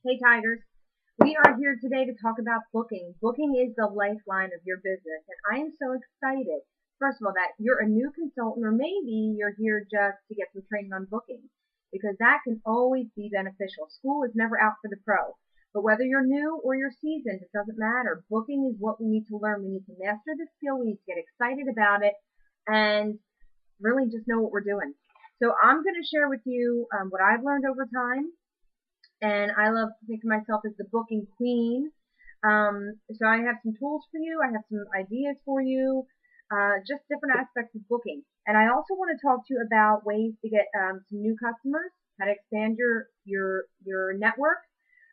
Hey Tigers, we are here today to talk about booking. Booking is the lifeline of your business, and I am so excited. First of all, that you're a new consultant, or maybe you're here just to get some training on booking, because that can always be beneficial. School is never out for the pro, but whether you're new or you're seasoned, it doesn't matter. Booking is what we need to learn. We need to master the skill. We need to get excited about it, and really just know what we're doing. So I'm going to share with you what I've learned over time, and I love to think of myself as the booking queen. So I have some tools for you. I have some ideas for you, just different aspects of booking. And I also want to talk to you about ways to get some new customers, how to expand your network,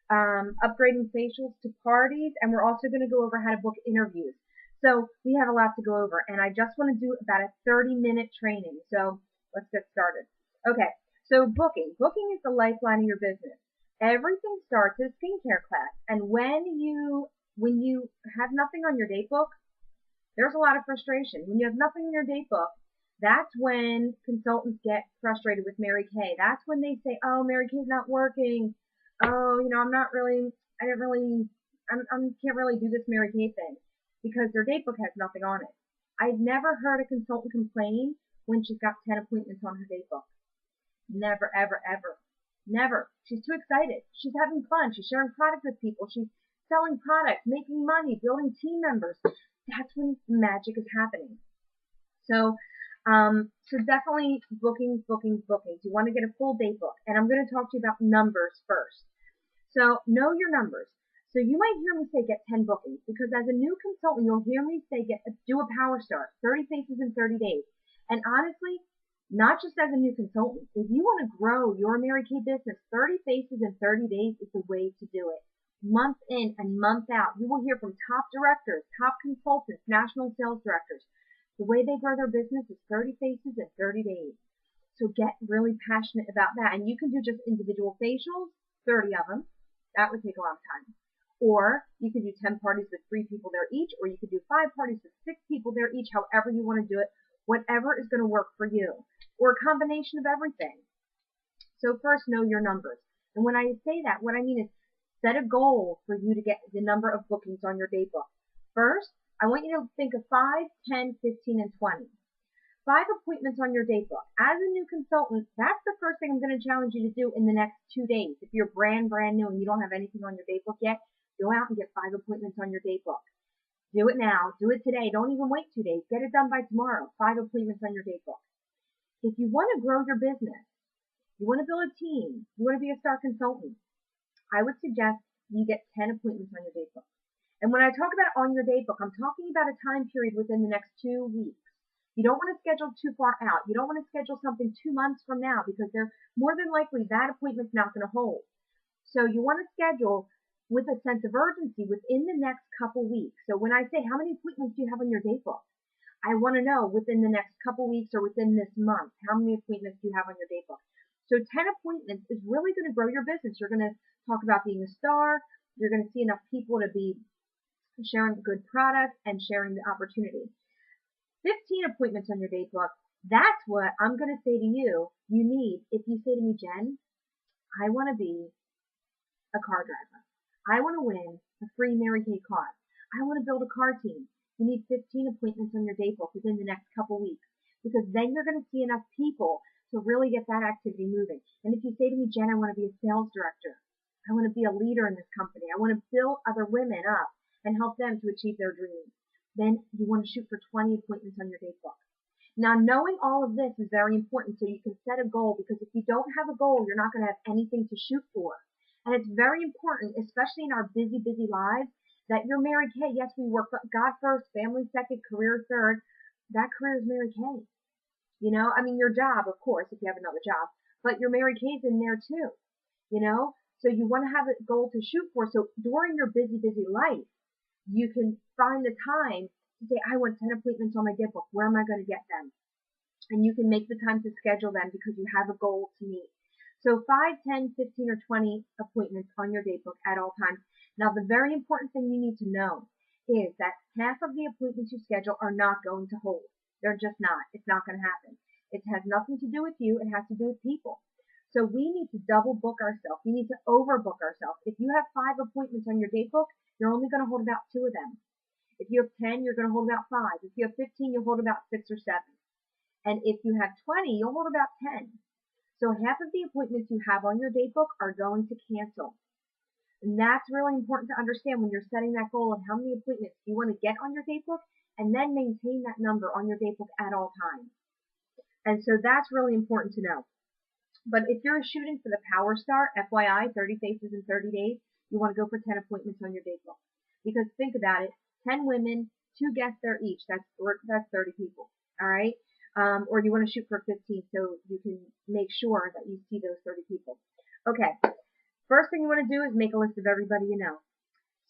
upgrading facials to parties, and we're also going to go over how to book interviews. So we have a lot to go over, and I just want to do about a 30-minute training. So let's get started. Okay, so booking. Booking is the lifeline of your business. Everything starts as skincare class, and when you have nothing on your date book, there's a lot of frustration. When you have nothing in your date book, that's when consultants get frustrated with Mary Kay. That's when they say, "Oh, Mary Kay's not working. Oh, I'm not really, I didn't really, I can't really do this Mary Kay thing," because their date book has nothing on it. I've never heard a consultant complain when she's got 10 appointments on her date book. Never, ever, ever. Never. She's too excited. She's having fun. She's sharing product with people. She's selling products, making money, building team members. That's when magic is happening. So, so definitely bookings, bookings, bookings. You want to get a full date book. And I'm going to talk to you about numbers first. So know your numbers. So you might hear me say get 10 bookings, because as a new consultant, you'll hear me say do a power start, 30 faces in 30 days. And honestly, not just as a new consultant, if you want to grow your Mary Kay business, 30 faces in 30 days is the way to do it. Month in and month out, you will hear from top directors, top consultants, national sales directors. The way they grow their business is 30 faces in 30 days. So get really passionate about that. And you can do just individual facials, 30 of them. That would take a lot of time. Or you could do 10 parties with 3 people there each, or you could do 5 parties with 6 people there each, however you want to do it, whatever is going to work for you, or a combination of everything. So first, know your numbers. And when I say that, what I mean is set a goal for you to get the number of bookings on your date book. First, I want you to think of 5, 10, 15, and 20. 5 appointments on your date book. As a new consultant, that's the first thing I'm going to challenge you to do in the next 2 days. If you're brand new and you don't have anything on your date book yet, go out and get 5 appointments on your date book. Do it now. Do it today. Don't even wait 2 days. Get it done by tomorrow. 5 appointments on your date book. If you want to grow your business, you want to build a team, you want to be a star consultant, I would suggest you get 10 appointments on your date book. And when I talk about on your date book, I'm talking about a time period within the next 2 weeks. You don't want to schedule too far out. You don't want to schedule something 2 months from now, because they're more than likely that appointment's not going to hold. So you want to schedule with a sense of urgency within the next couple weeks. So when I say how many appointments do you have on your date book, I want to know within the next couple weeks or within this month, how many appointments do you have on your date book. So 10 appointments is really going to grow your business. You're going to talk about being a star. You're going to see enough people to be sharing good products and sharing the opportunity. 15 appointments on your date book. That's what I'm going to say to you need. If you say to me, "Jen, I want to be a car driver. I want to win a free Mary Kay car. I want to build a car team." You need 15 appointments on your date book within the next couple weeks, because then you're going to see enough people to really get that activity moving. And if you say to me, "Jen, I want to be a sales director. I want to be a leader in this company. I want to build other women up and help them to achieve their dreams," then you want to shoot for 20 appointments on your date book. Now, knowing all of this is very important, so you can set a goal, because if you don't have a goal, you're not going to have anything to shoot for. And it's very important, especially in our busy, busy lives, that you're Mary Kay. Yes, we work God first, family second, career third. That career is Mary Kay. Your job, of course, if you have another job, but your Mary Kay's in there too. So you want to have a goal to shoot for. So during your busy, busy life, you can find the time to say, "I want 10 appointments on my date book. Where am I going to get them?" And you can make the time to schedule them because you have a goal to meet. So 5, 10, 15, or 20 appointments on your date book at all times. Now, the very important thing you need to know is that half of the appointments you schedule are not going to hold. They're just not. It's not going to happen. It has nothing to do with you. It has to do with people. So we need to double book ourselves. We need to overbook ourselves. If you have 5 appointments on your date book, you're only going to hold about 2 of them. If you have 10, you're going to hold about 5. If you have 15, you'll hold about 6 or 7. And if you have 20, you'll hold about 10. So half of the appointments you have on your date book are going to cancel. And that's really important to understand when you're setting that goal of how many appointments you want to get on your date book, and then maintain that number on your date book at all times. And so that's really important to know. But if you're shooting for the Power Star, FYI, 30 faces in 30 days, you want to go for 10 appointments on your date book. Because think about it, 10 women, 2 guests there each, that's 30 people, all right? Or you want to shoot for 15 so you can make sure that you see those 30 people. Okay, first thing you want to do is make a list of everybody you know.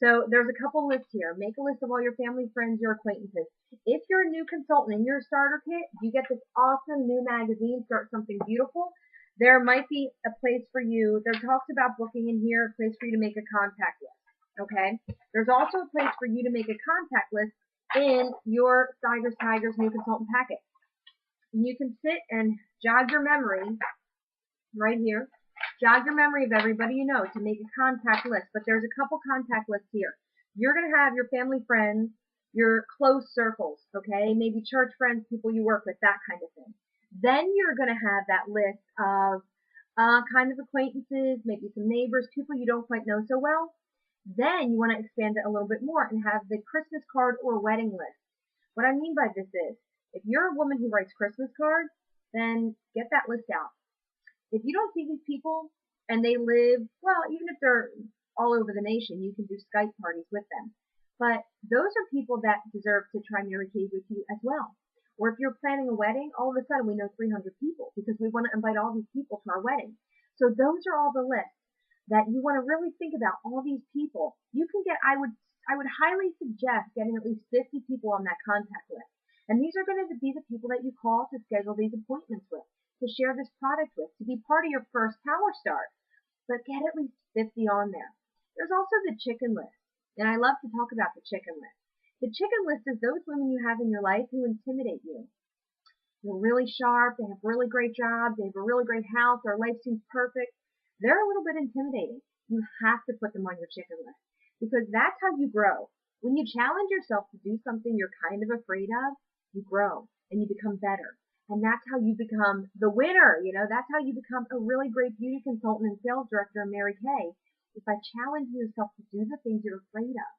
So there's a couple lists here. Make a list of all your family, friends, your acquaintances. If you're a new consultant in your starter kit, you get this awesome new magazine, Start Something Beautiful. There might be a place for you. There talks about booking in here, a place for you to make a contact list. Okay? There's also a place for you to make a contact list in your Steigers Tigers New Consultant Packet. And you can sit and jog your memory right here. Jog your memory of everybody you know to make a contact list. But there's a couple contact lists here. You're going to have your family, friends, your close circles, okay? Maybe church friends, people you work with, that kind of thing. Then you're going to have that list of kind of acquaintances, maybe some neighbors, people you don't quite know so well. Then you want to expand it a little bit more and have the Christmas card or wedding list. What I mean by this is, if you're a woman who writes Christmas cards, then get that list out. If you don't see these people and they live, well, even if they're all over the nation, you can do Skype parties with them. But those are people that deserve to try Mary Kay with you as well. Or if you're planning a wedding, all of a sudden we know 300 people because we want to invite all these people to our wedding. So those are all the lists that you want to really think about, all these people. You can get, I would highly suggest getting at least 50 people on that contact list. And these are going to be the people that you call to schedule these appointments with, to share this product with, to be part of your first Power Star. But get at least 50 on there. There's also the chicken list. And I love to talk about the chicken list. The chicken list is those women you have in your life who intimidate you. They're really sharp, they have really great jobs, they have a really great house, their life seems perfect. They're a little bit intimidating. You have to put them on your chicken list because that's how you grow. When you challenge yourself to do something you're kind of afraid of, you grow and you become better. And that's how you become the winner. You know, that's how you become a really great beauty consultant and sales director in Mary Kay, is by challenging yourself to do the things you're afraid of.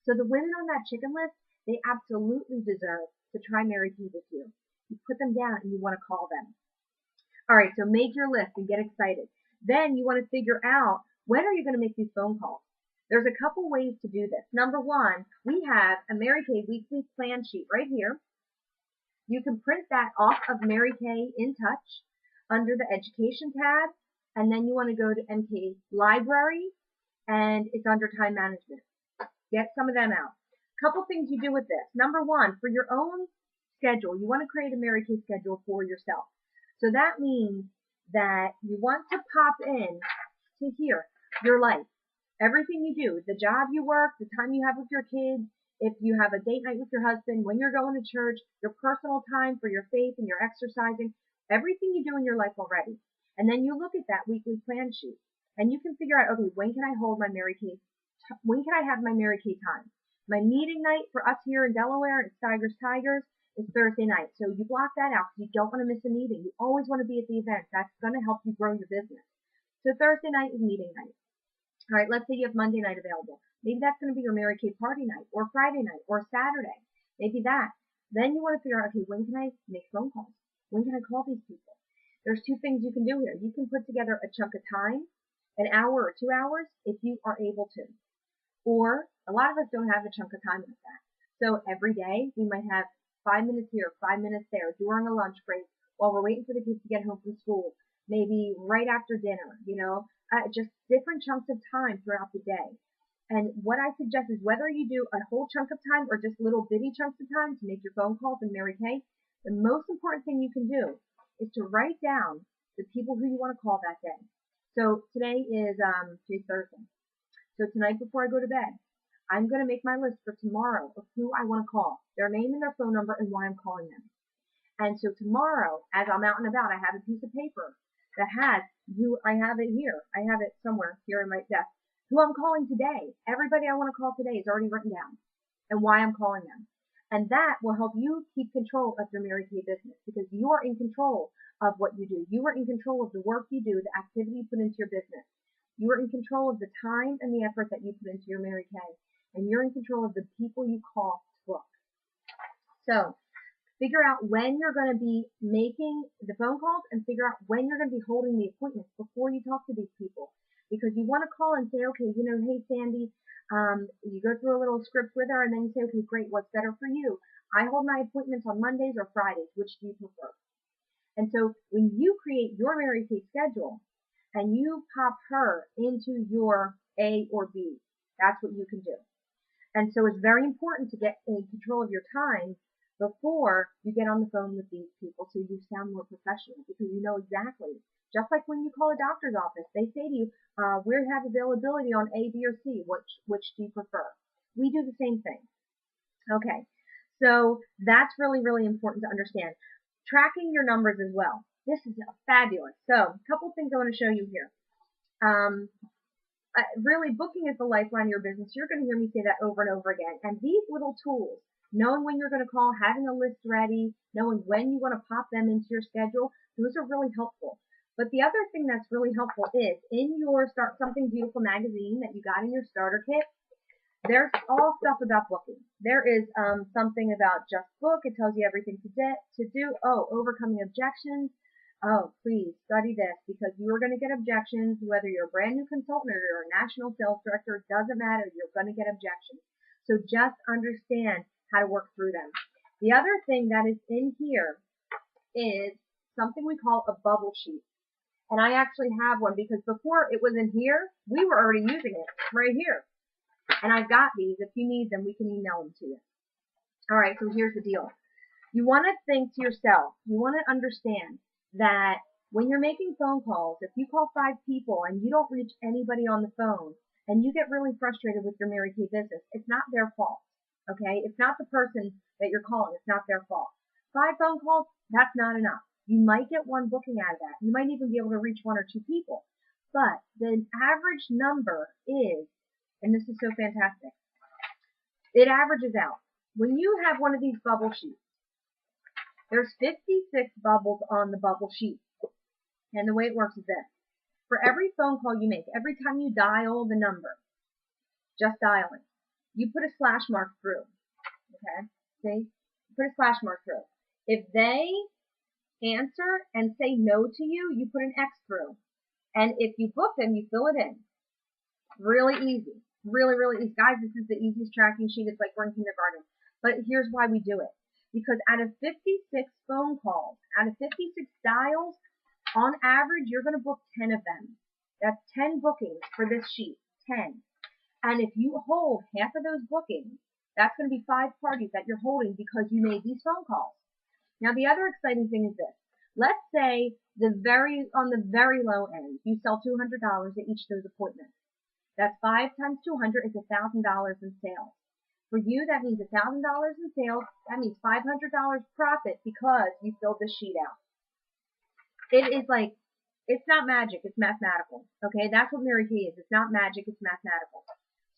So the women on that chicken list, they absolutely deserve to try Mary Kay with you. You put them down and you want to call them. All right, so make your list and get excited. Then you want to figure out, when are you going to make these phone calls? There's a couple ways to do this. Number one, we have a Mary Kay weekly plan sheet right here. You can print that off of Mary Kay In Touch under the Education tab, and then you want to go to MK Library, and it's under Time Management. Get some of them out. Couple things you do with this. Number one, for your own schedule, you want to create a Mary Kay schedule for yourself. So that means that you want to pop in to here, your life. Everything you do, the job you work, the time you have with your kids, if you have a date night with your husband, when you're going to church, your personal time for your faith and your exercising, everything you do in your life already. And then you look at that weekly plan sheet and you can figure out, okay, when can I hold my Mary Kay, when can I have my Mary Kay time? My meeting night for us here in Delaware at Steigers Tigers is Thursday night. So you block that out because you don't want to miss a meeting. You always want to be at the event. That's going to help you grow your business. So Thursday night is meeting night. All right, let's say you have Monday night available. Maybe that's going to be your Mary Kay party night, or Friday night, or Saturday. Maybe that. Then you want to figure out, okay, when can I make phone calls? When can I call these people? There's two things you can do here. You can put together a chunk of time, an hour or 2 hours, if you are able to. Or a lot of us don't have a chunk of time like that. So every day we might have 5 minutes here, 5 minutes there, during a lunch break, while we're waiting for the kids to get home from school, maybe right after dinner, just different chunks of time throughout the day. And what I suggest is whether you do a whole chunk of time or just little bitty chunks of time to make your phone calls in Mary Kay, the most important thing you can do is to write down the people who you want to call that day. So today is Thursday. So tonight before I go to bed, I'm going to make my list for tomorrow of who I want to call, their name and their phone number and why I'm calling them. And so tomorrow, as I'm out and about, I have a piece of paper that has who I have it here. I have it somewhere here in my desk. Who I'm calling today. Everybody I want to call today is already written down and why I'm calling them. And that will help you keep control of your Mary Kay business because you are in control of what you do. You are in control of the work you do, the activity you put into your business. You are in control of the time and the effort that you put into your Mary Kay. And you're in control of the people you call to book. So figure out when you're going to be making the phone calls and figure out when you're going to be holding the appointments before you talk to these people. Because you want to call and say, okay, hey Sandy, you go through a little script with her and then you say, okay, great, what's better for you? I hold my appointments on Mondays or Fridays. Which do you prefer? And so when you create your Mary Kay schedule and you pop her into your A or B, that's what you can do. And so it's very important to get in control of your time before you get on the phone with these people so you sound more professional because you know exactly. Just like when you call a doctor's office, they say to you, we have availability on A, B, or C. Which do you prefer? We do the same thing. Okay, so that's really, really important to understand. Tracking your numbers as well. This is fabulous. So a couple things I want to show you here. Really, booking is the lifeline of your business. You're going to hear me say that over and over again. And these little tools, knowing when you're going to call, having a list ready, knowing when you want to pop them into your schedule, those are really helpful. But the other thing that's really helpful is in your Start Something Beautiful magazine that you got in your starter kit, there's all stuff about booking. There is something about Just Book. It tells you everything to do. Oh, overcoming objections. Oh, please study this because you are going to get objections whether you're a brand new consultant or you're a national sales director. It doesn't matter. You're going to get objections. So just understand how to work through them. The other thing that is in here is something we call a bubble sheet. And I actually have one because before it was in here, we were already using it right here. And I've got these. If you need them, we can email them to you. All right, so here's the deal. You want to think to yourself, you want to understand that when you're making phone calls, if you call 5 people and you don't reach anybody on the phone and you get really frustrated with your Mary Kay business, it's not their fault. Okay? It's not the person that you're calling. It's not their fault. 5 phone calls, that's not enough. You might get 1 booking out of that. You might even be able to reach 1 or 2 people. But the average number is, and this is so fantastic, it averages out. When you have one of these bubble sheets, there's 56 bubbles on the bubble sheet. And the way it works is this. For every phone call you make, every time you dial the number, just dialing, you put a slash mark through. Okay? See? Put a slash mark through. If they answer and say no to you, you put an X through. And if you book them, you fill it in. Really easy. Really, really easy. Guys, this is the easiest tracking sheet. It's like we're in kindergarten. But here's why we do it. Because out of 56 phone calls, out of 56 dials, on average, you're going to book 10 of them. That's 10 bookings for this sheet. 10. And if you hold half of those bookings, that's going to be 5 parties that you're holding because you made these phone calls. Now, the other exciting thing is this. Let's say on the very low end, you sell $200 at each of those appointments. That's 5 times 200 is $1,000 in sales. For you, that means $1,000 in sales. That means $500 profit because you filled the sheet out. It is like, it's not magic, it's mathematical. Okay, that's what Mary Kay is. It's not magic, it's mathematical.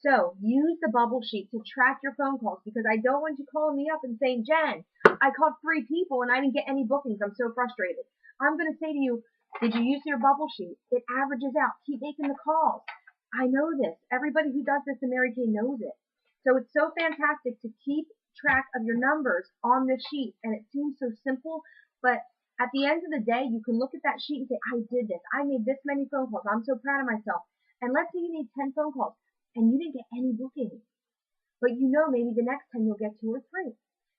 So use the bubble sheet to track your phone calls because I don't want you calling me up and saying, Jen, I called 3 people and I didn't get any bookings. I'm so frustrated. I'm going to say to you, did you use your bubble sheet? It averages out. Keep making the calls. I know this. Everybody who does this in Mary Kay knows it. So it's so fantastic to keep track of your numbers on this sheet. And it seems so simple, but at the end of the day, you can look at that sheet and say, I did this. I made this many phone calls. I'm so proud of myself. And let's say you made 10 phone calls and you didn't get any bookings. But you know maybe the next 10 you'll get 2 or 3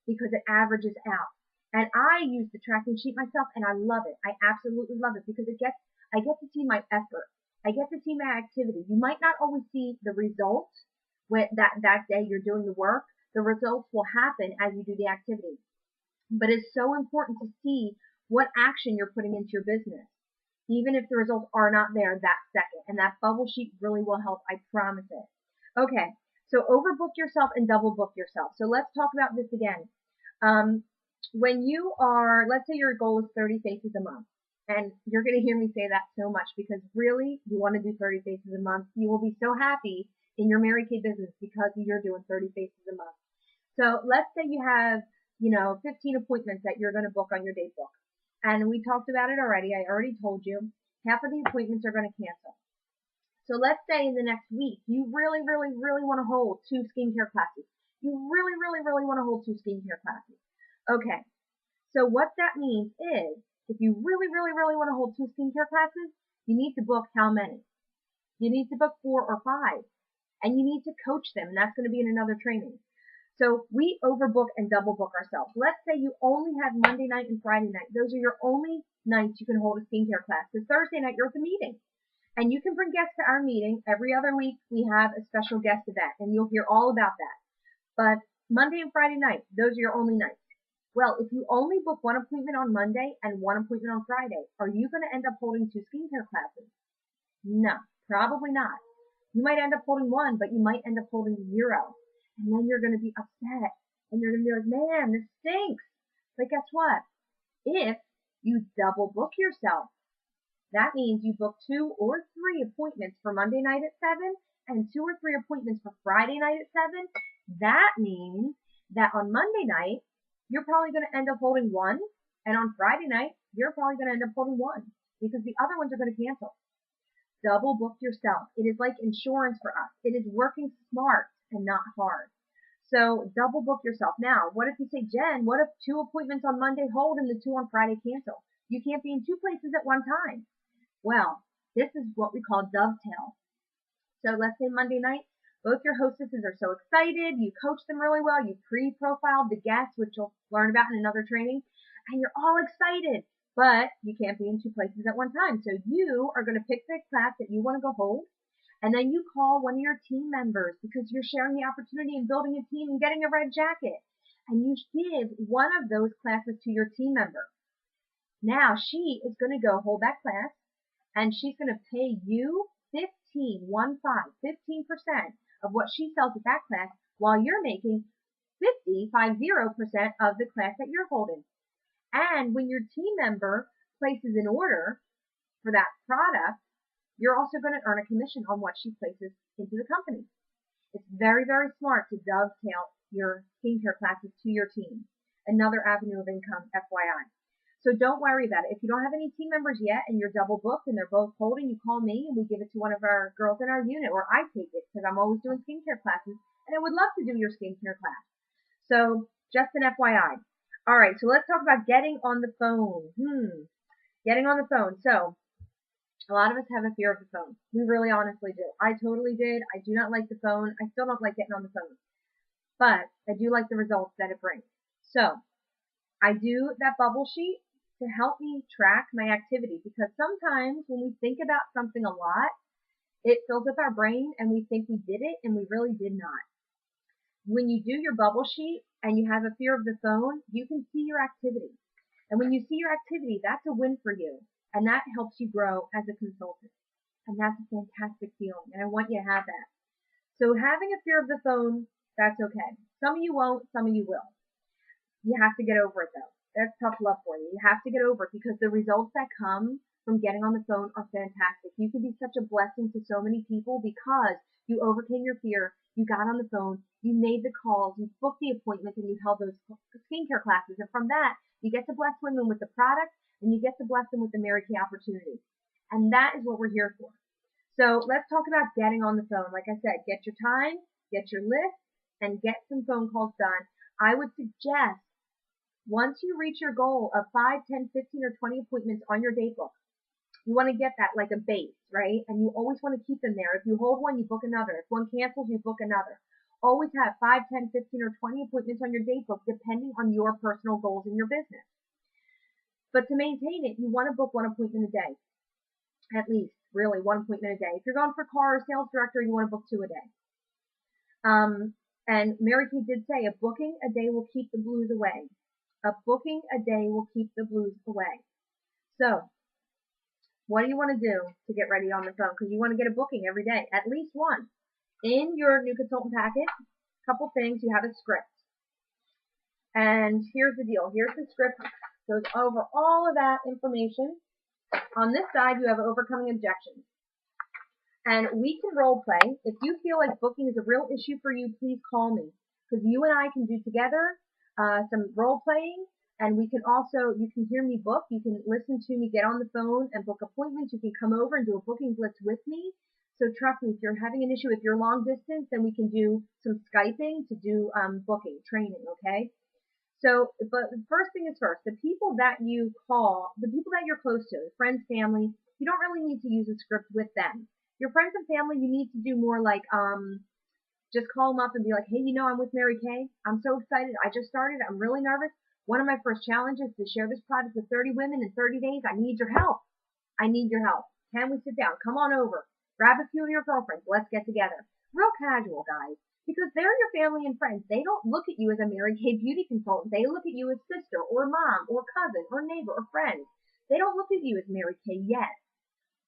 because it averages out. And I use the tracking sheet myself and I love it. I absolutely love it because I get to see my effort. I get to see my activity. You might not always see the results when that day you're doing the work. The results will happen as you do the activity. But it's so important to see what action you're putting into your business, even if the results are not there that second. And that bubble sheet really will help, I promise it. Okay, so overbook yourself and double book yourself. So let's talk about this again. When you are, let's say your goal is 30 faces a month, And you're going to hear me say that so much because really, you want to do 30 faces a month. You will be so happy in your Mary Kay business because you're doing 30 faces a month. So let's say you have, 15 appointments that you're going to book on your date book. And we talked about it already. I already told you. Half of the appointments are going to cancel. So let's say in the next week, you really, really, really want to hold 2 skincare classes. You really, really, really want to hold 2 skincare classes. Okay. So what that means is, if you really, really, really want to hold 2 skincare classes, you need to book how many? You need to book 4 or 5. And you need to coach them, and that's going to be in another training. So we overbook and double book ourselves. Let's say you only have Monday night and Friday night. Those are your only nights you can hold a skincare class. Because Thursday night you're at the meeting. And you can bring guests to our meeting. Every other week we have a special guest event, and you'll hear all about that. But Monday and Friday night, those are your only nights. Well, if you only book 1 appointment on Monday and 1 appointment on Friday, are you going to end up holding 2 skincare classes? No, probably not. You might end up holding 1, but you might end up holding 0. And then you're going to be upset. And you're going to be like, man, this stinks. But guess what? If you double book yourself, that means you book 2 or 3 appointments for Monday night at 7 and 2 or 3 appointments for Friday night at 7. That means that on Monday night, you're probably going to end up holding 1. And on Friday night, you're probably going to end up holding 1 because the other ones are going to cancel. Double book yourself. It is like insurance for us. It is working smart and not hard. So double book yourself. Now, what if you say, Jen, what if 2 appointments on Monday hold and the 2 on Friday cancel? You can't be in 2 places at one time. Well, this is what we call dovetail. So let's say Monday night, both your hostesses are so excited, you coach them really well, you pre-profiled the guests, which you'll learn about in another training, and you're all excited, but you can't be in 2 places at one time. So you are going to pick the class that you want to go hold, and then you call one of your team members because you're sharing the opportunity and building a team and getting a red jacket, and you give one of those classes to your team member. Now she is going to go hold that class, and she's going to pay you 15% of what she sells at that class while you're making 50% of the class that you're holding. And when your team member places an order for that product, you're also going to earn a commission on what she places into the company. It's very, very smart to dovetail your skincare classes to your team. Another avenue of income, FYI. So don't worry about it. If you don't have any team members yet and you're double booked and they're both holding, you call me and we give it to one of our girls in our unit, or I take it because I'm always doing skincare classes and I would love to do your skincare class. So just an FYI. All right, so let's talk about getting on the phone. Getting on the phone. So a lot of us have a fear of the phone. We really honestly do. I totally did. I do not like the phone. I still don't like getting on the phone. But I do like the results that it brings. So I do that bubble sheet to help me track my activity, because sometimes when we think about something a lot, it fills up our brain and we think we did it and we really did not. When you do your bubble sheet and you have a fear of the phone, you can see your activity. And when you see your activity, that's a win for you. And that helps you grow as a consultant. And that's a fantastic feeling. And I want you to have that. So having a fear of the phone, that's okay. Some of you won't, some of you will. You have to get over it though. That's tough love for you. You have to get over it because the results that come from getting on the phone are fantastic. You can be such a blessing to so many people because you overcame your fear, you got on the phone, you made the calls, you booked the appointments, and you held those skincare classes. And from that, you get to bless women with the product and you get to bless them with the Mary Kay opportunity. And that is what we're here for. So let's talk about getting on the phone. Like I said, get your time, get your list, and get some phone calls done. I would suggest once you reach your goal of 5, 10, 15, or 20 appointments on your date book, you want to get that like a base, right? And you always want to keep them there. If you hold one, you book another. If one cancels, you book another. Always have 5, 10, 15, or 20 appointments on your date book, depending on your personal goals in your business. But to maintain it, you want to book 1 appointment a day. At least, really, 1 appointment a day. If you're going for car or sales director, you want to book 2 a day. And Mary Kay did say a booking a day will keep the blues away. A booking a day will keep the blues away. So, what do you want to do to get ready on the phone? Because you want to get a booking every day, at least 1. In your new consultant packet, a couple things, you have a script. And here's the deal. Here's the script. Goes over all of that information. On this side, you have overcoming objections. And we can role play. If you feel like booking is a real issue for you, please call me. Because you and I can do together some role playing. And we can also, you can hear me book. You can listen to me get on the phone and book appointments. You can come over and do a booking blitz with me. So trust me, if you're having an issue, if you're long distance, then we can do some Skyping to do booking, training, okay? So, but the first thing is first, the people that you call, the people that you're close to, friends, family, you don't really need to use a script with them. Your friends and family, you need to do more like, just call them up and be like, hey, I'm with Mary Kay. I'm so excited. I just started. I'm really nervous. One of my first challenges is to share this product with 30 women in 30 days. I need your help. I need your help. Can we sit down? Come on over. Grab a few of your girlfriends. Let's get together. Real casual, guys. Because they're your family and friends. They don't look at you as a Mary Kay beauty consultant. They look at you as sister or mom or cousin or neighbor or friend. They don't look at you as Mary Kay yet.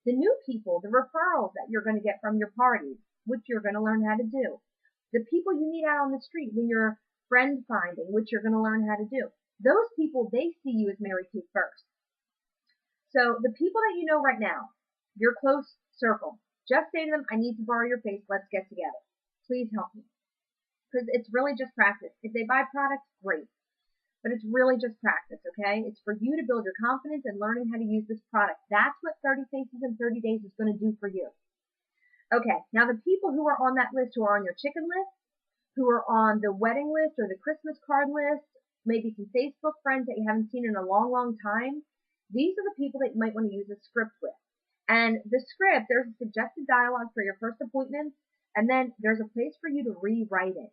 The new people, the referrals that you're going to get from your parties, which you're going to learn how to do. The people you meet out on the street when you're friend finding, which you're going to learn how to do. Those people, they see you as Mary Kay first. So the people that you know right now, your close circle, just say to them, I need to borrow your face. Let's get together. Please help me. Because it's really just practice. If they buy products, great. But it's really just practice, okay? It's for you to build your confidence and learning how to use this product. That's what 30 Faces in 30 Days is going to do for you. Okay, now the people who are on that list, who are on your chicken list, who are on the wedding list or the Christmas card list, maybe some Facebook friends that you haven't seen in a long, long time, these are the people that you might want to use a script with. And the script, there's a suggested dialogue for your first appointment, and then there's a place for you to rewrite it.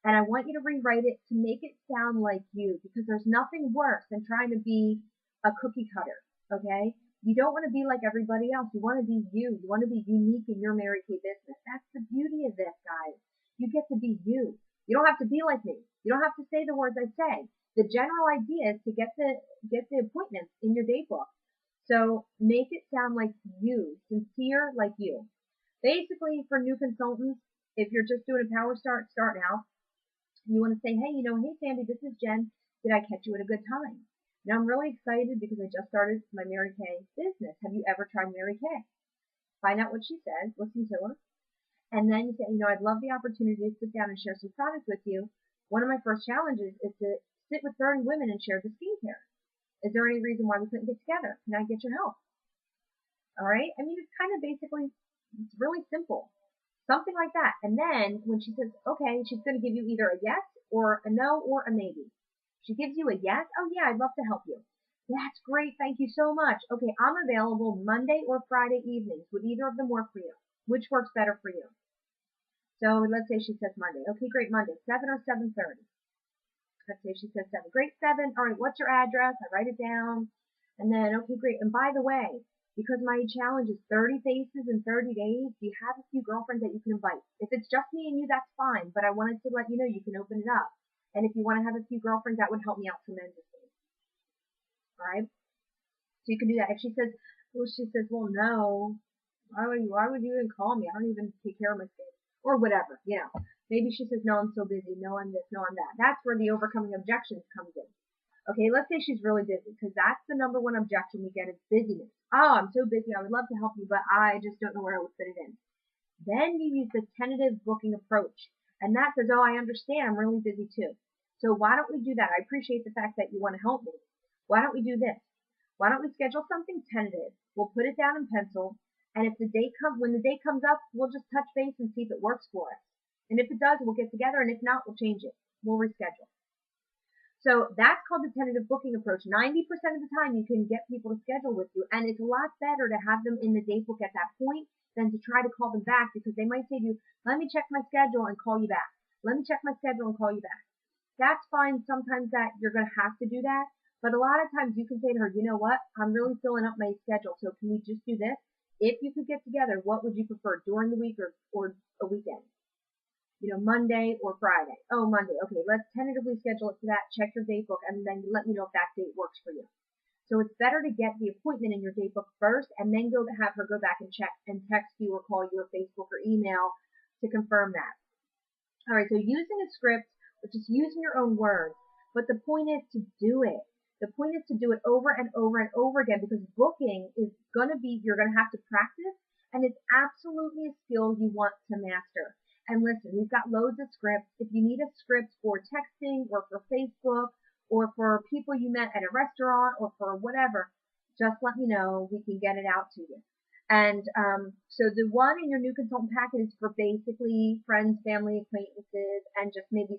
And I want you to rewrite it to make it sound like you, because there's nothing worse than trying to be a cookie cutter, okay? You don't want to be like everybody else. You want to be you. You want to be unique in your Mary Kay business. That's the beauty of this, guys. You get to be you. You don't have to be like me. You don't have to say the words I say. The general idea is to get the appointments in your date book. So make it sound like you, sincere like you. Basically, for new consultants, if you're just doing a power start out, you want to say, hey, hey Sandy, this is Jen. Did I catch you at a good time? Now I'm really excited because I just started my Mary Kay business. Have you ever tried Mary Kay? Find out what she says, listen to her, and then you say, I'd love the opportunity to sit down and share some products with you. One of my first challenges is to sit with 30 women and share the skincare. Is there any reason why we couldn't get together? Can I get your help? All right? I mean, it's kind of basically, it's really simple. Something like that. And then when she says, okay, she's going to give you either a yes or a no or a maybe. She gives you a yes. Oh yeah, I'd love to help you. That's great. Thank you so much. Okay, I'm available Monday or Friday evenings. Would either of them work for you? Which works better for you? So let's say she says Monday. Okay, great. Monday, 7 or 7:30. Let's say she says 7. Great, 7. All right, what's your address? I write it down. And then, okay, great. And by the way, because my challenge is 30 faces in 30 days, do you have a few girlfriends that you can invite? If it's just me and you, that's fine. But I wanted to let you know you can open it up. And if you want to have a few girlfriends, that would help me out tremendously. All right? So you can do that. If she says, well, no, why would you even call me? I don't even take care of my kids. Or whatever, Maybe she says, no, I'm so busy. No, I'm this. No, I'm that. That's where the overcoming objections comes in. Okay, let's say she's really busy, because that's the number one objection we get is busyness. Oh, I'm so busy. I would love to help you, but I just don't know where I would fit it in. Then you use the tentative booking approach. And that says, oh, I understand. I'm really busy too. So why don't we do that? I appreciate the fact that you want to help me. Why don't we do this? Why don't we schedule something tentative? We'll put it down in pencil. And if when the date comes up, we'll just touch base and see if it works for us. And if it does, we'll get together. And if not, we'll change it. We'll reschedule. So that's called the tentative booking approach. 90% of the time you can get people to schedule with you, and it's a lot better to have them in the date book at that point than to try to call them back, because they might say to you, let me check my schedule and call you back. Let me check my schedule and call you back. That's fine sometimes that you're going to have to do that, but a lot of times you can say to her, you know what, I'm really filling up my schedule, so can we just do this? If you could get together, what would you prefer, during the week or a weekend? Monday or Friday. Oh, Monday. Okay, let's tentatively schedule it for that. Check your date book, and then let me know if that date works for you. So it's better to get the appointment in your date book first, and then have her go back and check and text you or call you or Facebook or email to confirm that. All right, so using a script, which is using your own words, but the point is to do it. The point is to do it over and over and over again, because booking is going to be, you're going to have to practice, and it's absolutely a skill you want to master. And listen, we've got loads of scripts. If you need a script for texting or for Facebook or for people you met at a restaurant or for whatever, just let me know. We can get it out to you. And so the one in your new consultant packet is for basically friends, family, acquaintances, and just maybe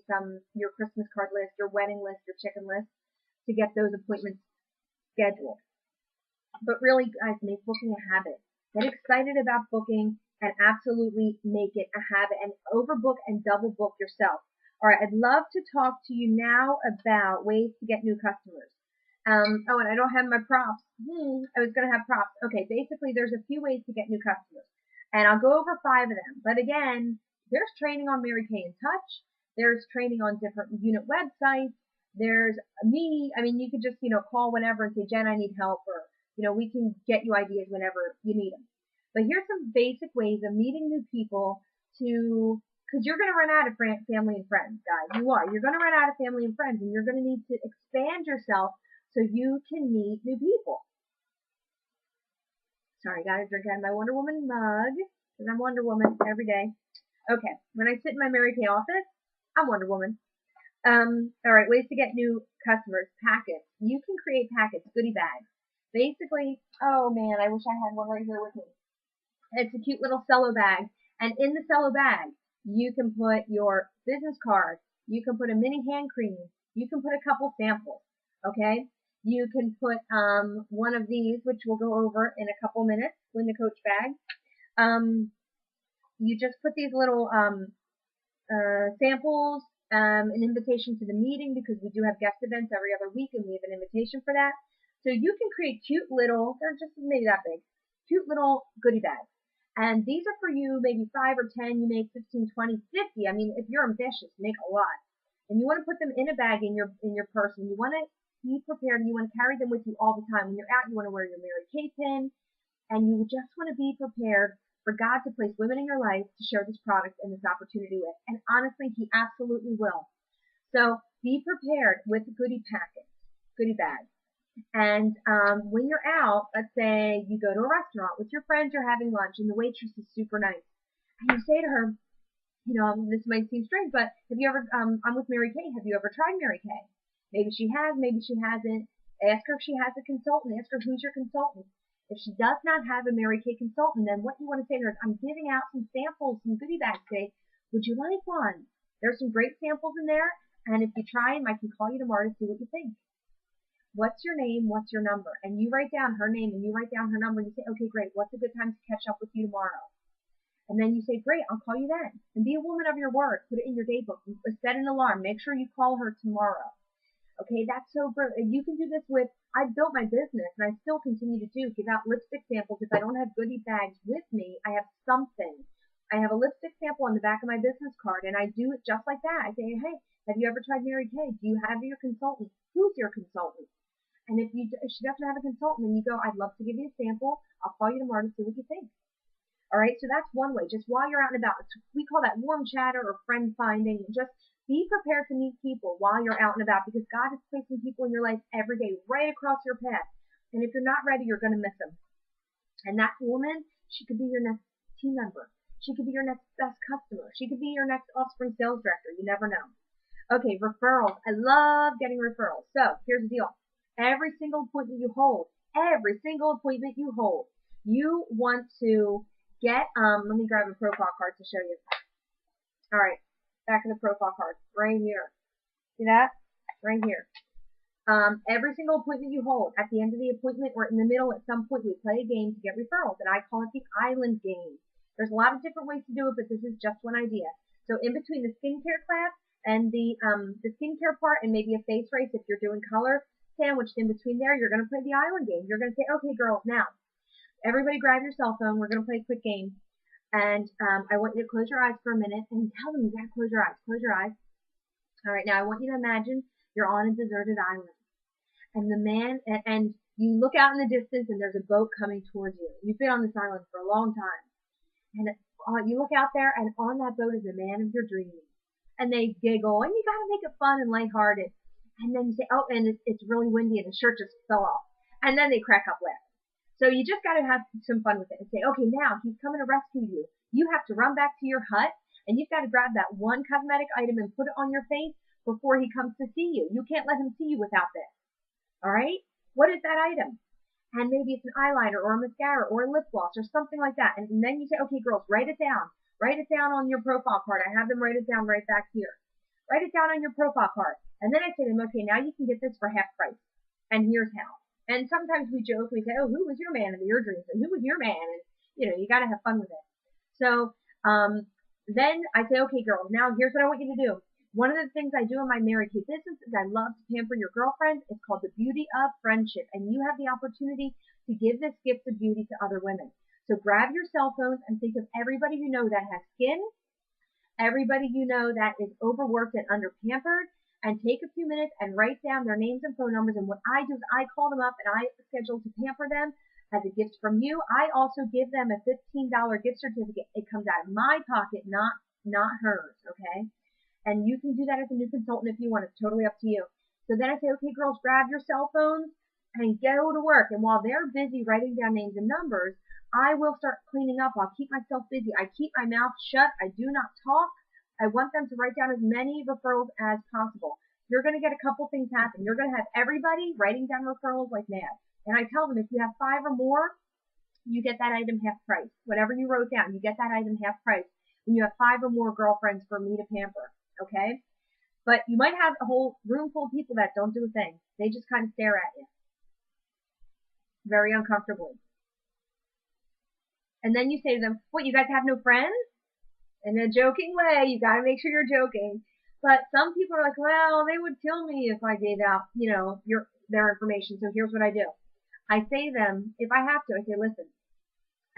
your Christmas card list, your wedding list, your chicken list, to get those appointments scheduled. But really, guys, make booking a habit. Get excited about booking and absolutely make it a habit, and overbook and double book yourself. All right, I'd love to talk to you now about ways to get new customers. Oh, and I don't have my props. I was going to have props. Okay, basically there's a few ways to get new customers, and I'll go over 5 of them. But again, there's training on Mary Kay in Touch. There's training on different unit websites. There's me. I mean, you could just, call whenever and say, Jen, I need help, or, we can get you ideas whenever you need them. But here's some basic ways of meeting new people because you're going to run out of family and friends, guys. You are. You're going to run out of family and friends, and you're going to need to expand yourself so you can meet new people. Sorry, got to drink out of my Wonder Woman mug, because I'm Wonder Woman every day. Okay, when I sit in my Mary Kay office, I'm Wonder Woman. All right, ways to get new customers. Packets. You can create packets, goodie bags. Basically, oh man, I wish I had one right here with me. It's a cute little cello bag, and in the cello bag, you can put your business card, you can put a mini hand cream, you can put a couple samples, okay? You can put one of these, which we'll go over in a couple minutes, in the Coach bag. You just put these little samples, an invitation to the meeting, because we do have guest events every other week, and we have an invitation for that. So you can create cute little, they're just maybe that big, cute little goodie bags. And these are for you, maybe 5 or 10, you make 15, 20, 50. I mean, if you're ambitious, make a lot. And you want to put them in a bag in your purse, and you want to be prepared, and you want to carry them with you all the time. When you're out, you want to wear your Mary Kay pin, and you just want to be prepared for God to place women in your life to share this product and this opportunity with. And honestly, He absolutely will. So be prepared with goodie packets, goodie bags. And when you're out, let's say you go to a restaurant with your friends, you're having lunch, and the waitress is super nice. And you say to her, this might seem strange, but have you ever, I'm with Mary Kay, have you ever tried Mary Kay? Maybe she has, maybe she hasn't. Ask her if she has a consultant. Ask her who's your consultant. If she does not have a Mary Kay consultant, then what you want to say to her is, I'm giving out some samples, some goodie bags today. Would you like one? There's some great samples in there, and if you try them, I can call you tomorrow to see what you think. What's your name? What's your number? And you write down her name and you write down her number. And you say, okay, great. What's a good time to catch up with you tomorrow? And then you say, great, I'll call you then. And be a woman of your word. Put it in your daybook. Set an alarm. Make sure you call her tomorrow. Okay, that's so great. And you can do this with, I've built my business and I still continue to give out lipstick samples. If I don't have goodie bags with me, I have something. I have a lipstick sample on the back of my business card, and I do it just like that. I say, hey, have you ever tried Mary Kay? Do you have your consultant? Who's your consultant? And if she doesn't have a consultant, and you go, I'd love to give you a sample. I'll call you tomorrow to see what you think. All right, so that's one way. Just while you're out and about, we call that warm chatter or friend finding. Just be prepared to meet people while you're out and about, because God is placing people in your life every day, right across your path. And if you're not ready, you're going to miss them. And that woman, she could be your next team member. She could be your next best customer. She could be your next offspring sales director. You never know. Okay, referrals. I love getting referrals. So here's the deal. Every single appointment you hold, you want to get, let me grab a profile card to show you. All right, back in the profile card, right here. See that? Right here. Every single appointment you hold, at the end of the appointment or in the middle, at some point, we play a game to get referrals, and I call it the island game. There's a lot of different ways to do it, but this is just one idea. So in between the skincare class and the skincare part, and maybe a face race if you're doing color, sandwiched in between there, you're going to play the island game. You're going to say, okay, girls, now, everybody grab your cell phone. We're going to play a quick game. And I want you to close your eyes for a minute and tell them you got to close your eyes. Close your eyes. All right, now I want you to imagine you're on a deserted island. And and you look out in the distance and there's a boat coming towards you. You've been on this island for a long time. And you look out there, and on that boat is the man of your dreams. And they giggle, and you got to make it fun and lighthearted. And then you say, oh, and it's really windy and the shirt just fell off. And then they crack up laughing. So you just got to have some fun with it and say, okay, now he's coming to rescue you. You have to run back to your hut and you've got to grab that one cosmetic item and put it on your face before he comes to see you. You can't let him see you without this. All right? What is that item? And maybe it's an eyeliner or a mascara or a lip gloss or something like that. And then you say, okay, girls, write it down. Write it down on your profile card. I have them write it down right back here. Write it down on your profile card. And then I say to them, okay, now you can get this for half price. And here's how. And sometimes we joke, we say, oh, who was your man in your dreams? And who was your man? And, you got to have fun with it. So then I say, okay, girls, now here's what I want you to do. One of the things I do in my Mary Kay business is I love to pamper your girlfriends. It's called the Beauty of Friendship. And you have the opportunity to give this gift of beauty to other women. So grab your cell phones and think of everybody you know that has skin, everybody you know that is overworked and underpampered, and take a few minutes and write down their names and phone numbers. And what I do is I call them up and I schedule to pamper them as a gift from you. I also give them a $15 gift certificate. It comes out of my pocket, not hers, okay? And you can do that as a new consultant if you want. It's totally up to you. So then I say, okay, girls, grab your cell phones and go to work. And while they're busy writing down names and numbers, I will start cleaning up. I'll keep myself busy. I keep my mouth shut. I do not talk. I want them to write down as many referrals as possible. You're going to get a couple things happen. You're going to have everybody writing down referrals like mad. And I tell them if you have 5 or more, you get that item half price. Whatever you wrote down, you get that item half price when you have 5 or more girlfriends for me to pamper. Okay? But you might have a whole room full of people that don't do a thing. They just kind of stare at you very uncomfortably. And then you say to them, what, you guys have no friends? In a joking way, you got to make sure you're joking. But some people are like, well, they would kill me if I gave out, their information. So here's what I do. I say to them, if I have to, I say, listen,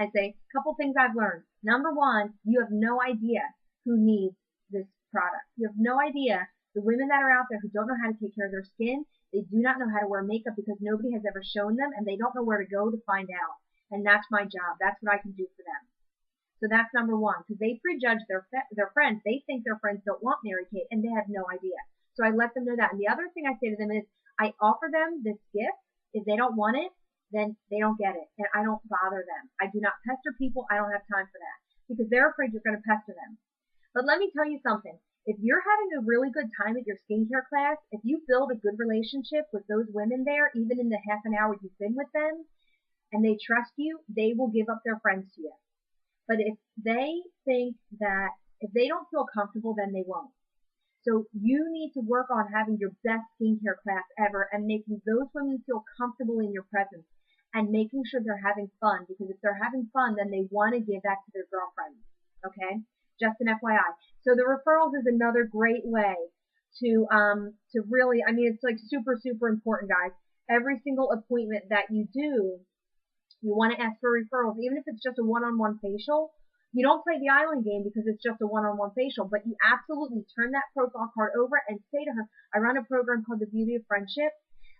I say, a couple things I've learned. Number one, you have no idea who needs this product. You have no idea the women that are out there who don't know how to take care of their skin. They do not know how to wear makeup because nobody has ever shown them and they don't know where to go to find out. And that's my job. That's what I can do for them. So that's number one, because they prejudge their friends. They think their friends don't want Mary Kay, and they have no idea. So I let them know that. And the other thing I say to them is, I offer them this gift. If they don't want it, then they don't get it, and I don't bother them. I do not pester people. I don't have time for that because they're afraid you're going to pester them. But let me tell you something. If you're having a really good time at your skincare class, if you build a good relationship with those women there, even in the half an hour you've been with them, and they trust you, they will give up their friends to you. But if they think that if they don't feel comfortable, then they won't. So you need to work on having your best skincare class ever and making those women feel comfortable in your presence and making sure they're having fun, because if they're having fun, then they want to give that to their girlfriends. Okay? Just an FYI. So the referrals is another great way to really, it's like super, super important, guys. Every single appointment that you do, you want to ask for referrals, even if it's just a one-on-one facial. You don't play the island game because it's just a one-on-one facial, but you absolutely turn that profile card over and say to her, I run a program called the Beauty of Friendship,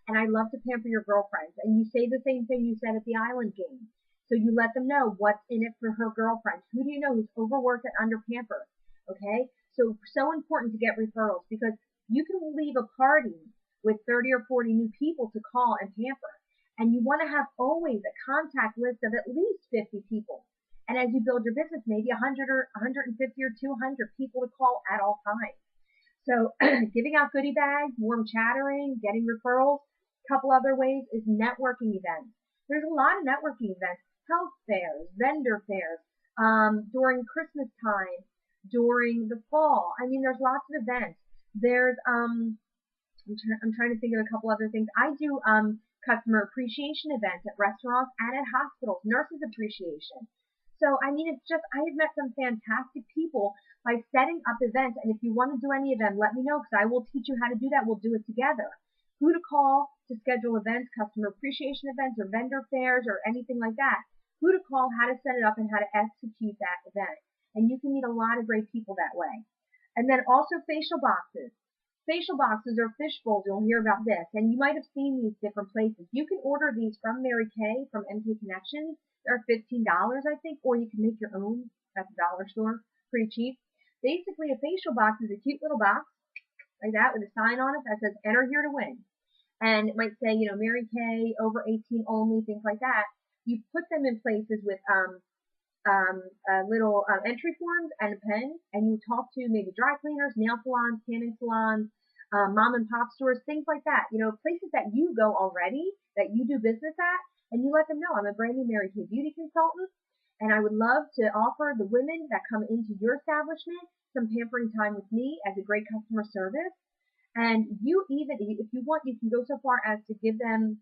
and I love to pamper your girlfriends. And you say the same thing you said at the island game. So you let them know what's in it for her girlfriends. Who do you know who's overworked and underpampered? Okay? So important to get referrals because you can leave a party with 30 or 40 new people to call and pamper. And you want to have always a contact list of at least 50 people. And as you build your business, maybe 100 or 150 or 200 people to call at all times. So giving out goodie bags, warm chattering, getting referrals. A couple other ways is networking events. There's a lot of networking events, health fairs, vendor fairs, during Christmas time, during the fall. There's lots of events. There's, I'm trying to think of a couple other things. I do customer appreciation events at restaurants and at hospitals, nurses appreciation. So, it's just, I have met some fantastic people by setting up events. And if you want to do any event, let me know because I will teach you how to do that. We'll do it together. Who to call to schedule events, customer appreciation events or vendor fairs or anything like that. Who to call, how to set it up, and how to execute that event. And you can meet a lot of great people that way. And then also facial boxes. Facial boxes or fish bowls, you'll hear about this. And you might have seen these different places. You can order these from Mary Kay, from MK Connections. They're $15, I think, or you can make your own at the dollar store, pretty cheap. Basically, a facial box is a cute little box. like that, with a sign on it that says enter here to win. And it might say, Mary Kay, over 18 only, things like that. You put them in places with little entry forms and a pen, and you talk to maybe dry cleaners, nail salons, tanning salons, mom and pop stores, things like that. Places that you go already, that you do business at, and you let them know, I'm a brand new Mary Kay beauty consultant, and I would love to offer the women that come into your establishment some pampering time with me as a great customer service. And you even, if you want, you can go so far as to give them,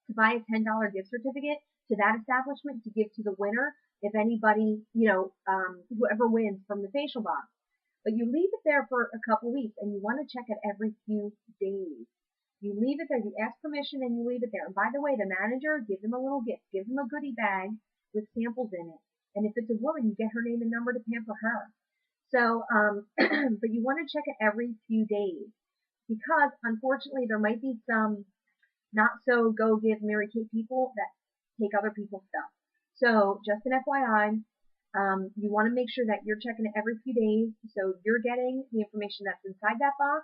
to buy a $10 gift certificate to that establishment to give to the winner if anybody, whoever wins from the facial box. But you leave it there for a couple weeks, and you want to check it every few days. You leave it there, you ask permission, and you leave it there. And by the way, the manager, give them a little gift, give them a goodie bag with samples in it. And if it's a woman, you get her name and number to pamper her. So, but you want to check it every few days, because unfortunately there might be some not so go give Mary Kay people that take other people's stuff. So just an FYI, you want to make sure that you're checking it every few days, so you're getting the information that's inside that box.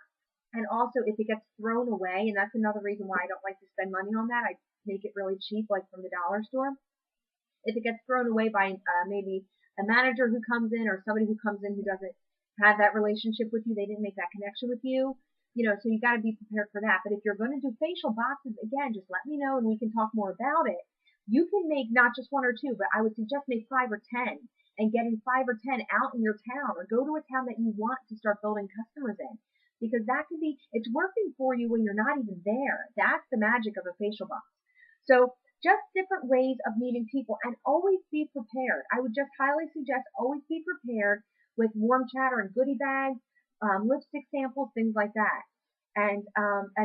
And also, if it gets thrown away, and that's another reason why I don't like to spend money on that, I make it really cheap, like from the dollar store. If it gets thrown away by maybe a manager who comes in, or somebody who comes in who doesn't have that relationship with you, they didn't make that connection with you, so you got to be prepared for that. But if you're going to do facial boxes, again, just let me know and we can talk more about it. You can make not just one or two, but I would suggest make 5 or 10, and getting 5 or 10 out in your town, or go to a town that you want to start building customers in, because that could be, it's working for you when you're not even there. That's the magic of a facial box. So just different ways of meeting people, and always be prepared. I would just highly suggest always be prepared with warm chatter and goodie bags, lipstick samples, things like that. And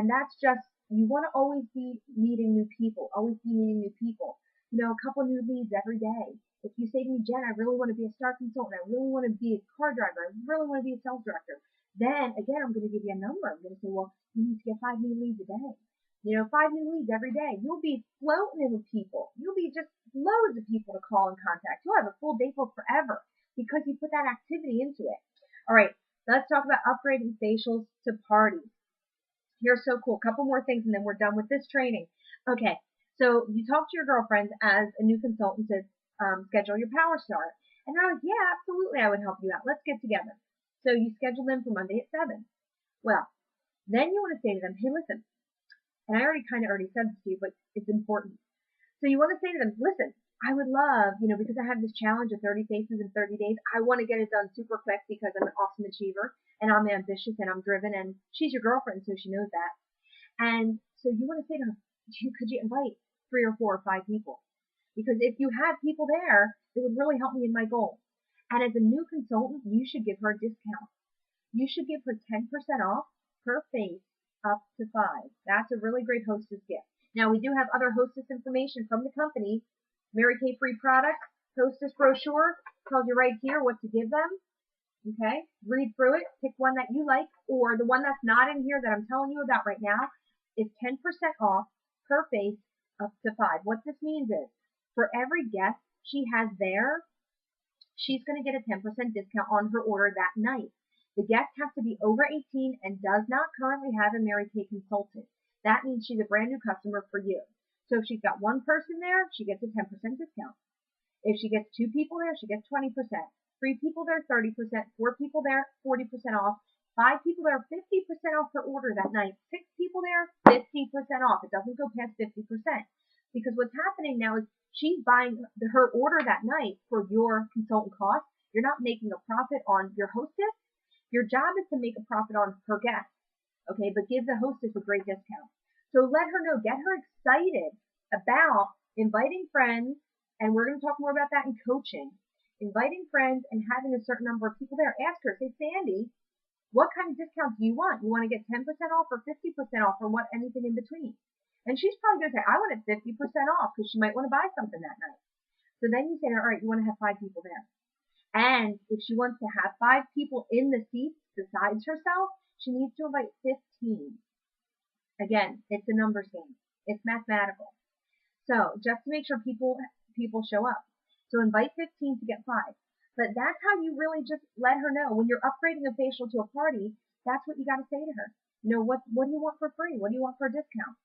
that's just, you want to always be meeting new people, always be meeting new people. A couple new leads every day. If you say to me, Jen, I really want to be a star consultant, I really want to be a car driver, I really want to be a sales director, then again, I'm going to give you a number. I'm going to say, well, you need to get 5 new leads a day. 5 new leads every day. You'll be floating in with people. You'll be just loads of people to call and contact. You'll have a full day book forever because you put that activity into it. All right, let's talk about upgrading facials to parties. You're so cool. A couple more things and then we're done with this training. Okay, so you talk to your girlfriends as a new consultant to schedule your Power Star. And they're like, yeah, absolutely, I would help you out. Let's get together. So you schedule them for Monday at 7. Well, then you want to say to them, hey, listen, and I already said this to you, but it's important. So you want to say to them, listen, I would love, because I have this challenge of 30 faces in 30 days, I want to get it done super quick because I'm an awesome achiever and I'm ambitious and I'm driven, and she's your girlfriend, so she knows that. And so you want to say to her, could you invite 3 or 4 or 5 people? Because if you had people there, it would really help me in my goal. And as a new consultant, you should give her a discount. You should give her 10% off per face up to 5. That's a really great hostess gift. Now, we do have other hostess information from the company. Mary Kay free product, hostess brochure, tells you right here what to give them. Okay, read through it, pick one that you like, or the one that's not in here that I'm telling you about right now is 10% off per face up to 5. What this means is, for every guest she has there, she's going to get a 10% discount on her order that night. The guest has to be over 18 and does not currently have a Mary Kay consultant. That means she's a brand new customer for you. So if she's got one person there, she gets a 10% discount. If she gets 2 people there, she gets 20%. 3 people there, 30%. 4 people there, 40% off. 5 people there, 50% off per order that night. 6 people there, 50% off. It doesn't go past 50%. Because what's happening now is she's buying her order that night for your consultant cost. You're not making a profit on your hostess. Your job is to make a profit on her guest. Okay, but give the hostess a great discount. So let her know, get her excited about inviting friends, and we're going to talk more about that in coaching. Inviting friends and having a certain number of people there. Ask her, say, Sandy, what kind of discount do you want? You want to get 10% off or 50% off or what? Anything in between? And she's probably going to say, I want it 50% off because she might want to buy something that night. So then you say to her, all right, you want to have 5 people there. And if she wants to have 5 people in the seats besides herself, she needs to invite 15. Again, it's a numbers game. It's mathematical. So just to make sure people show up. So invite 15 to get 5. But that's how you really just let her know when you're upgrading a facial to a party. that's what you got to say to her. You know, what do you want for free? What do you want for a discount?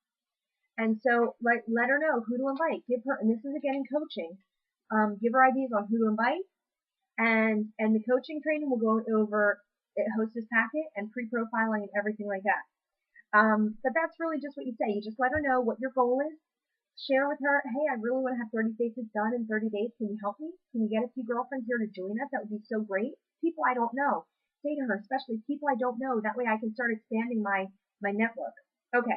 And so let her know who to invite. Give her, and this is again in coaching, give her ideas on who to invite, and the coaching training will go over hostess packet and pre-profiling and everything like that. But that's really just what you say. You just let her know what your goal is. Share with her, hey, I really want to have 30 faces done in 30 days. Can you help me? Can you get a few girlfriends here to join us? That would be so great. People I don't know. Say to her, especially people I don't know. That way I can start expanding my network. Okay.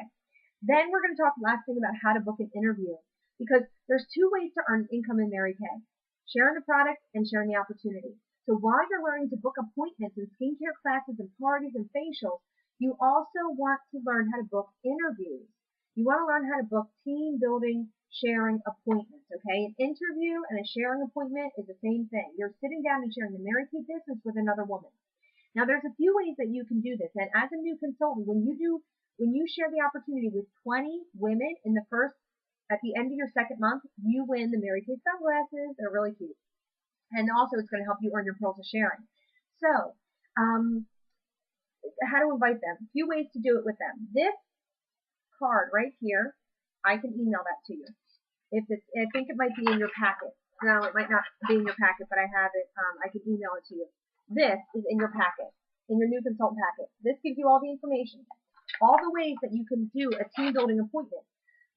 Then we're going to talk last thing about how to book an interview, because there's two ways to earn income in Mary Kay: sharing the product and sharing the opportunity. So while you're learning to book appointments and skincare classes and parties and facials, you also want to learn how to book interviews. You want to learn how to book team building, sharing appointments, okay? An interview and a sharing appointment is the same thing. You're sitting down and sharing the Mary Kay business with another woman. Now, there's a few ways that you can do this. And as a new consultant, when you share the opportunity with 20 women at the end of your second month, you win the Mary Kay sunglasses. They're really cute. And also, it's going to help you earn your pearls of sharing. So, how to invite them? A few ways to do it with them. This card right here, I can email that to you. I think it might be in your packet. No, it might not be in your packet, but I have it. I can email it to you. This is in your packet, in your new consultant packet. This gives you all the information, all the ways that you can do a team building appointment.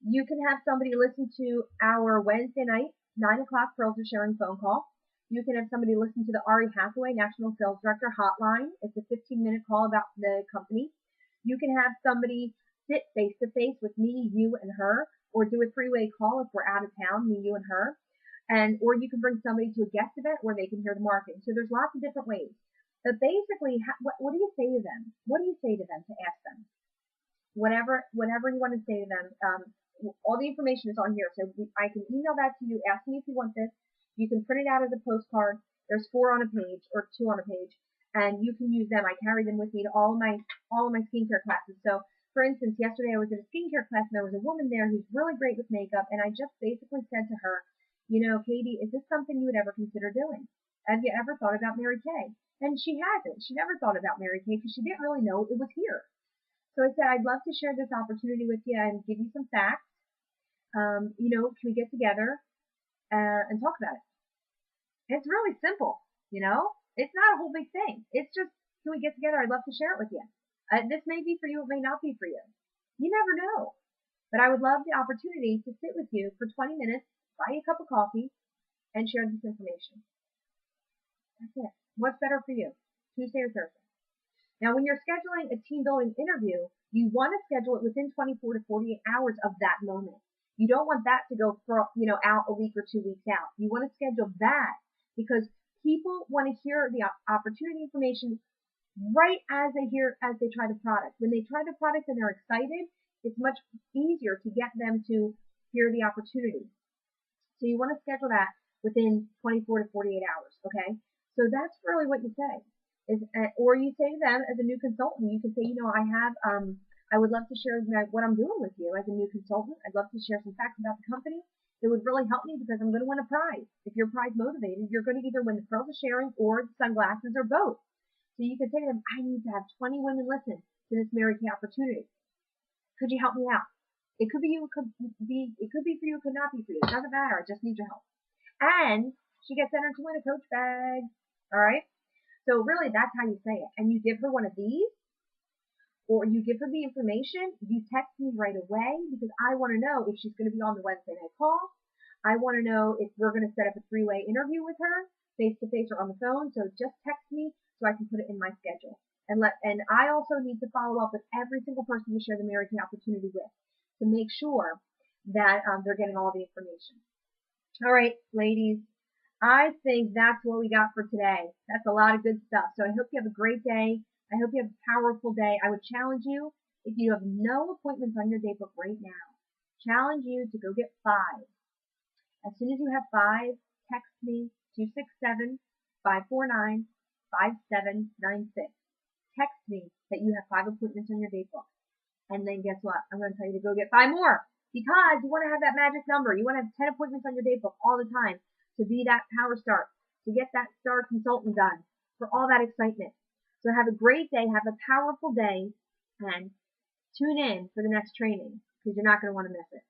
You can have somebody listen to our Wednesday night 9 o'clock Pearls of Sharing phone call. You can have somebody listen to the Ari Hathaway National Sales Director hotline. It's a 15-minute call about the company. You can have somebody sit face-to-face with me, you, and her, or do a three-way call if we're out of town, me, you, and her. Or you can bring somebody to a guest event where they can hear the marketing. So there's lots of different ways. But basically, what do you say to them? What do you say to them to ask them? Whatever you want to say to them, all the information is on here. So I can email that to you. Ask me if you want this. You can print it out as a postcard. There's 4 on a page or 2 on a page, and you can use them. I carry them with me to all of my skincare classes. So, for instance, yesterday I was at a skincare class and there was a woman there who's really great with makeup, and I just basically said to her, you know, Katie, is this something you would ever consider doing? Have you ever thought about Mary Kay? And she hasn't. She never thought about Mary Kay because she didn't really know it was here. So I said, I'd love to share this opportunity with you and give you some facts. You know, can we get together and talk about it? It's really simple, you know? It's not a whole big thing. It's just, can we get together? I'd love to share it with you. This may be for you, it may not be for you. You never know. But I would love the opportunity to sit with you for 20 minutes, buy you a cup of coffee, and share this information. That's it. What's better for you, Tuesday or Thursday? Now, when you're scheduling a team building interview, you want to schedule it within 24 to 48 hours of that moment. You don't want that to go out a week or 2 weeks out. You want to schedule that because people want to hear the opportunity information right as they try the product. When they try the product and they're excited, it's much easier to get them to hear the opportunity. So you want to schedule that within 24 to 48 hours, okay? So that's really what you say. Or you say to them as a new consultant, you can say, you know, I would love to share what I'm doing with you as a new consultant. I'd love to share some facts about the company. It would really help me because I'm going to win a prize. If you're prize motivated, you're going to either win the Pearls of Sharing or the sunglasses or both. So you could say to them, I need to have 20 women listen to this Mary Kay opportunity. Could you help me out? It could be you, it could be for you, it could not be for you. It doesn't matter. I just need your help. And she gets entered to win a Coach bag. All right? So really, that's how you say it. And you give her one of these, or you give her the information. You text me right away because I want to know if she's going to be on the Wednesday night call. I want to know if we're going to set up a 3-way interview with her, face-to-face or on the phone. So just text me so I can put it in my schedule. And I also need to follow up with every single person you share the Mary Kay opportunity with to make sure that they're getting all the information. All right, ladies, I think that's what we got for today. That's a lot of good stuff. So I hope you have a great day. I hope you have a powerful day. I would challenge you, if you have no appointments on your day book right now, challenge you to go get 5. As soon as you have 5, text me 267-549-5796. Text me that you have 5 appointments on your date book. And then guess what? I'm going to tell you to go get 5 more because you want to have that magic number. You want to have 10 appointments on your date book all the time to be that power star, to get that star consultant done, for all that excitement. So have a great day, have a powerful day, and tune in for the next training because you're not going to want to miss it.